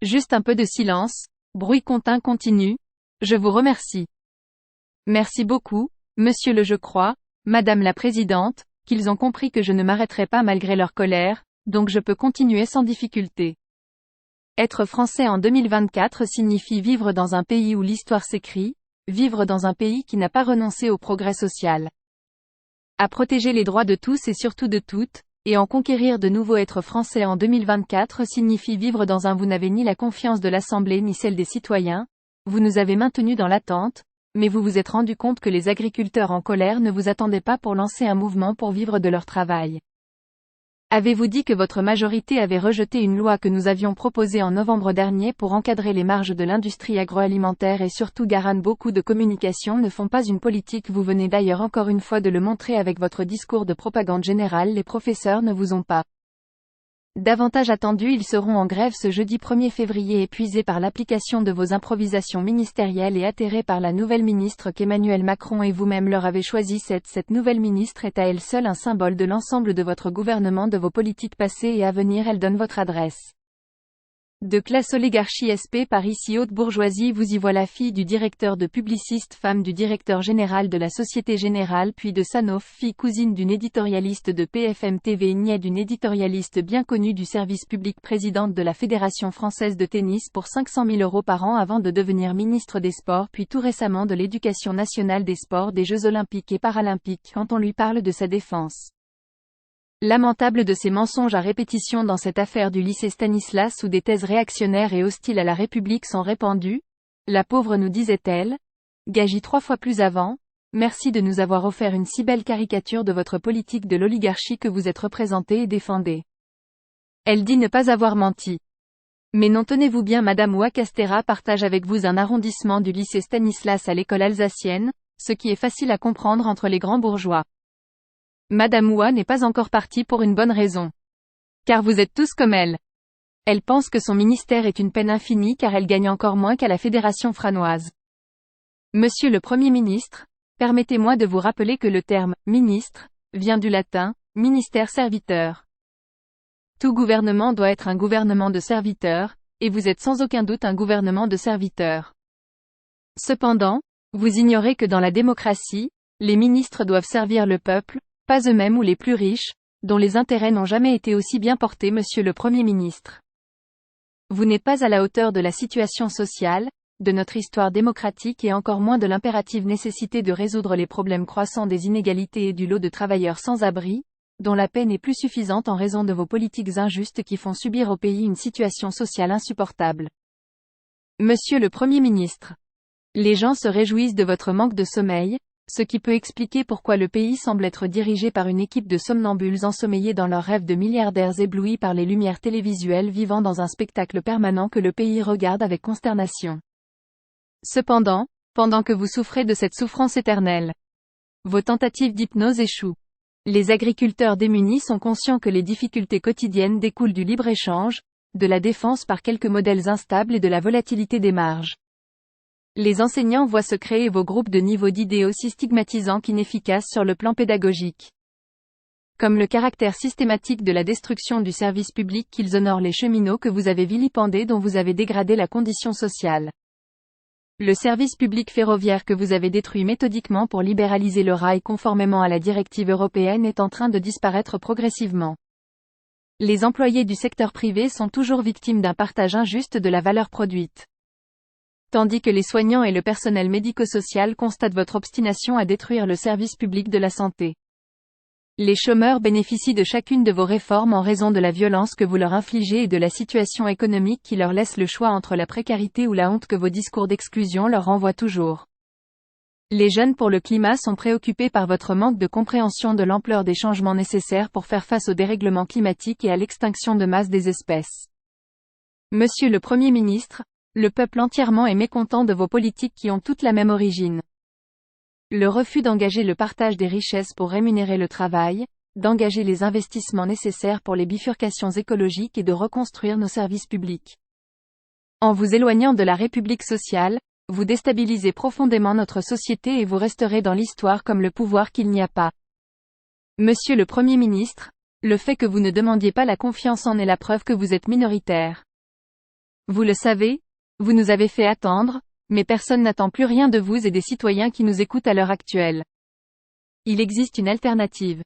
Juste un peu de silence, bruit continu continu. Je vous remercie. Merci beaucoup, monsieur le je crois, madame la présidente, qu'ils ont compris que je ne m'arrêterai pas malgré leur colère, donc je peux continuer sans difficulté. Être français en 2024 signifie vivre dans un pays où l'histoire s'écrit, vivre dans un pays qui n'a pas renoncé au progrès social, à protéger les droits de tous et surtout de toutes, et en conquérir de nouveau. Être français en 2024 signifie vivre dans un vous n'avez ni la confiance de l'Assemblée ni celle des citoyens, vous nous avez maintenus dans l'attente, mais vous vous êtes rendu compte que les agriculteurs en colère ne vous attendaient pas pour lancer un mouvement pour vivre de leur travail. Avez-vous dit que votre majorité avait rejeté une loi que nous avions proposée en novembre dernier pour encadrer les marges de l'industrie agroalimentaire et surtout garantir beaucoup de communication ne font pas une politique. Vous venez d'ailleurs encore une fois de le montrer avec votre discours de propagande générale. Les professeurs ne vous ont pas davantage attendu. Ils seront en grève ce jeudi 1er février, épuisés par l'application de vos improvisations ministérielles et atterrés par la nouvelle ministre qu'Emmanuel Macron et vous-même leur avez choisie. Cette nouvelle ministre est à elle seule un symbole de l'ensemble de votre gouvernement, de vos politiques passées et à venir. Elle donne votre adresse de classe oligarchie SP par ici haute bourgeoisie. Vous y voilà, fille du directeur de Publicis, femme du directeur général de la Société Générale puis de Sanofi, fille cousine d'une éditorialiste de PFM TV, nièce d'une éditorialiste bien connue du service public, présidente de la Fédération française de tennis pour 500 000 € par an avant de devenir ministre des Sports puis tout récemment de l'Éducation nationale, des Sports, des Jeux Olympiques et Paralympiques. Quand on lui parle de sa défense lamentable de ces mensonges à répétition dans cette affaire du lycée Stanislas où des thèses réactionnaires et hostiles à la République sont répandues, la pauvre nous disait-elle, gagie 3 fois plus avant, merci de nous avoir offert une si belle caricature de votre politique de l'oligarchie que vous êtes représentée et défendez. Elle dit ne pas avoir menti. Mais non, tenez-vous bien, Madame Oua Castera partage avec vous un arrondissement du lycée Stanislas à l'école alsacienne, ce qui est facile à comprendre entre les grands bourgeois. Madame Oua n'est pas encore partie pour une bonne raison. Car vous êtes tous comme elle. Elle pense que son ministère est une peine infinie car elle gagne encore moins qu'à la Fédération franoise. Monsieur le Premier ministre, permettez-moi de vous rappeler que le terme « ministre » vient du latin « ministère serviteur ». Tout gouvernement doit être un gouvernement de serviteurs, et vous êtes sans aucun doute un gouvernement de serviteurs. Cependant, vous ignorez que dans la démocratie, les ministres doivent servir le peuple, pas eux-mêmes ou les plus riches, dont les intérêts n'ont jamais été aussi bien portés. Monsieur le Premier ministre, vous n'êtes pas à la hauteur de la situation sociale, de notre histoire démocratique et encore moins de l'impérative nécessité de résoudre les problèmes croissants des inégalités et du lot de travailleurs sans abri, dont la paie n'est plus suffisante en raison de vos politiques injustes qui font subir au pays une situation sociale insupportable. Monsieur le Premier ministre, les gens se réjouissent de votre manque de sommeil, ce qui peut expliquer pourquoi le pays semble être dirigé par une équipe de somnambules ensommeillés dans leurs rêves de milliardaires éblouis par les lumières télévisuelles, vivant dans un spectacle permanent que le pays regarde avec consternation. Cependant, pendant que vous souffrez de cette souffrance éternelle, vos tentatives d'hypnose échouent. Les agriculteurs démunis sont conscients que les difficultés quotidiennes découlent du libre-échange, de la défense par quelques modèles instables et de la volatilité des marges. Les enseignants voient se créer vos groupes de niveau d'idées aussi stigmatisants qu'inefficaces sur le plan pédagogique. Comme le caractère systématique de la destruction du service public qu'ils honorent, les cheminots que vous avez vilipendés, dont vous avez dégradé la condition sociale. Le service public ferroviaire que vous avez détruit méthodiquement pour libéraliser le rail conformément à la directive européenne est en train de disparaître progressivement. Les employés du secteur privé sont toujours victimes d'un partage injuste de la valeur produite. Tandis que les soignants et le personnel médico-social constatent votre obstination à détruire le service public de la santé. Les chômeurs bénéficient de chacune de vos réformes en raison de la violence que vous leur infligez et de la situation économique qui leur laisse le choix entre la précarité ou la honte que vos discours d'exclusion leur renvoient toujours. Les jeunes pour le climat sont préoccupés par votre manque de compréhension de l'ampleur des changements nécessaires pour faire face au dérèglement climatique et à l'extinction de masse des espèces. Monsieur le Premier ministre, le peuple entièrement est mécontent de vos politiques qui ont toutes la même origine. Le refus d'engager le partage des richesses pour rémunérer le travail, d'engager les investissements nécessaires pour les bifurcations écologiques et de reconstruire nos services publics. En vous éloignant de la République sociale, vous déstabilisez profondément notre société et vous resterez dans l'histoire comme le pouvoir qu'il n'y a pas. Monsieur le Premier ministre, le fait que vous ne demandiez pas la confiance en est la preuve que vous êtes minoritaire. Vous le savez, vous nous avez fait attendre, mais personne n'attend plus rien de vous et des citoyens qui nous écoutent à l'heure actuelle. Il existe une alternative.